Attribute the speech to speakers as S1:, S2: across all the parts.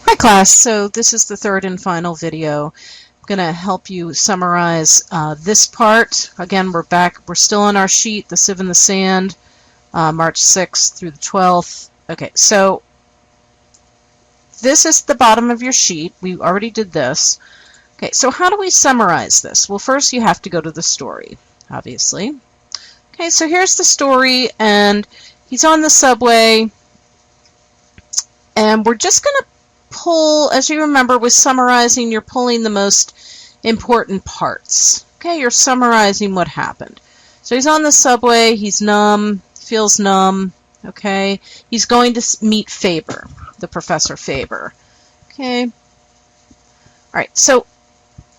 S1: Hi class, so this is the third and final video. I'm going to help you summarize this part. Again, we're back, we're still on our sheet, the Sieve in the Sand, March 6th through the 12th. Okay, so this is the bottom of your sheet. We already did this. Okay, so how do we summarize this? Well, first you have to go to the story, obviously. Okay, so here's the story, and he's on the subway, and we're just going to pull, as you remember with summarizing, you're pulling the most important parts. Okay, you're summarizing what happened. So he's on the subway, he's numb, feels numb, okay? He's going to meet Faber, the Professor Faber. Okay? Alright, so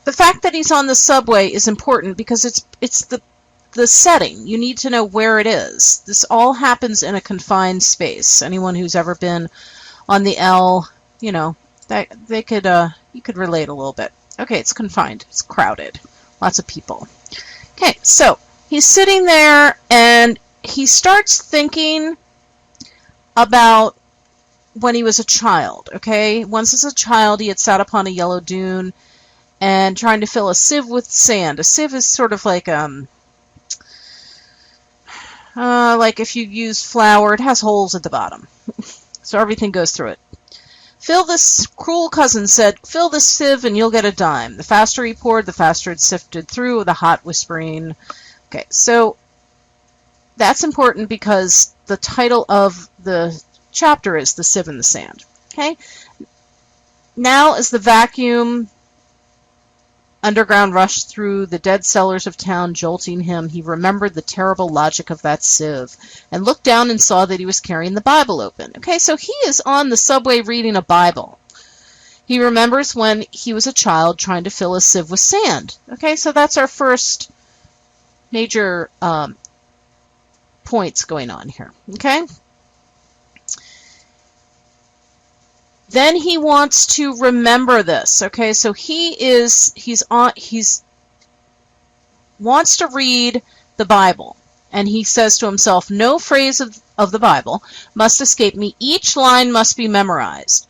S1: the fact that he's on the subway is important because it's the setting. You need to know where it is. This all happens in a confined space. Anyone who's ever been on the L, you know, that they could you could relate a little bit. Okay, it's confined. It's crowded. Lots of people. Okay, so he's sitting there and he starts thinking about when he was a child, okay? Once as a child he had sat upon a yellow dune and trying to fill a sieve with sand. A sieve is sort of like if you use flour, it has holes at the bottom. So everything goes through it. Fill this, cruel cousin said, fill this sieve and you'll get a dime. The faster he poured, the faster it sifted through, the hot whispering. Okay, so that's important because the title of the chapter is The Sieve in the Sand. Okay? Now as the vacuum underground rushed through the dead cellars of town, jolting him, he remembered the terrible logic of that sieve and looked down and saw that he was carrying the Bible open. Okay, so he is on the subway reading a Bible. He remembers when he was a child trying to fill a sieve with sand. Okay, so that's our first major points going on here. Okay? Then he wants to remember this. Okay, so he wants to read the Bible, and he says to himself, no phrase of the Bible must escape me. Each line must be memorized.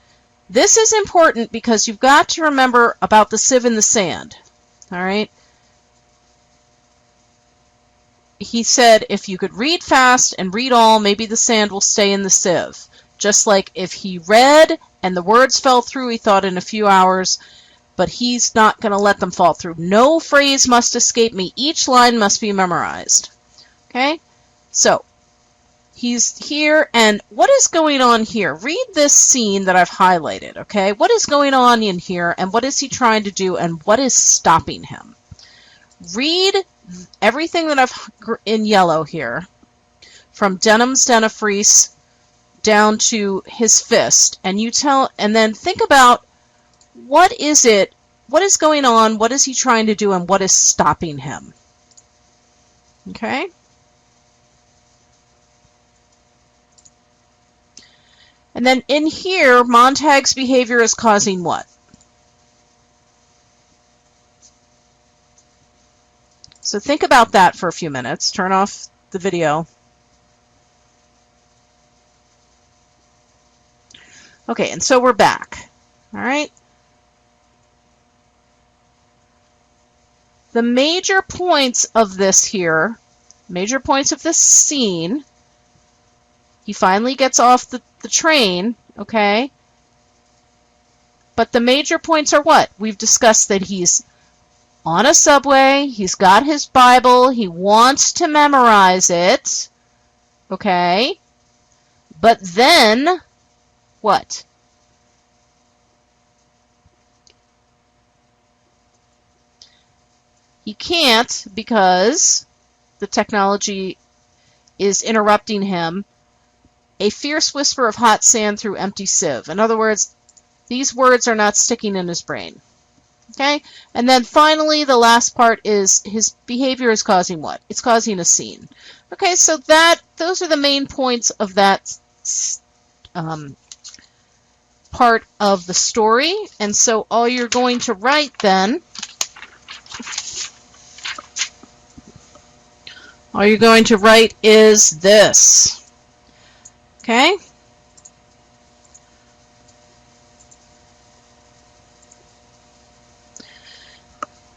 S1: This is important because you've got to remember about the sieve in the sand. All right? He said if you could read fast and read all, maybe the sand will stay in the sieve. Just like if he read and the words fell through, he thought in a few hours, but he's not going to let them fall through. No phrase must escape me. Each line must be memorized. Okay? So, he's here, and what is going on here? Read this scene that I've highlighted, okay? What is going on in here, and what is he trying to do, and what is stopping him? Read everything that I've in yellow here, from Denham's dentifrice down to his fist, and then think about what is going on, what is he trying to do, and what is stopping him. Okay? And then in here, Montag's behavior is causing what? So think about that for a few minutes. Turn off the video. Okay, and so we're back. All right? The major points of this here, major points of this scene, he finally gets off the train, okay? But the major points are what? We've discussed that he's on a subway, he's got his Bible, he wants to memorize it, okay? But then, what? He can't because the technology is interrupting him. A fierce whisper of hot sand through empty sieve. In other words, these words are not sticking in his brain. Okay? And then finally, the last part is his behavior is causing what? It's causing a scene. Okay, so those are the main points of that part of the story. And so all you're going to write then, all you're going to write is this. Okay?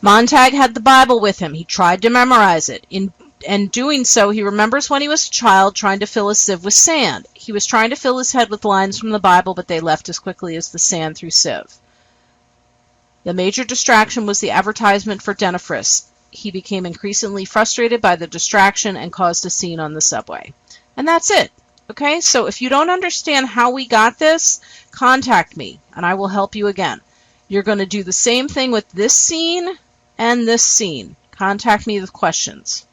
S1: Montag had the Bible with him. He tried to memorize it. In doing so, he remembers when he was a child trying to fill a sieve with sand. He was trying to fill his head with lines from the Bible, but they left as quickly as the sand through sieve. The major distraction was the advertisement for dentifrice. He became increasingly frustrated by the distraction and caused a scene on the subway. And that's it. Okay, so if you don't understand how we got this, contact me and I will help you again. You're going to do the same thing with this scene and this scene. Contact me with questions.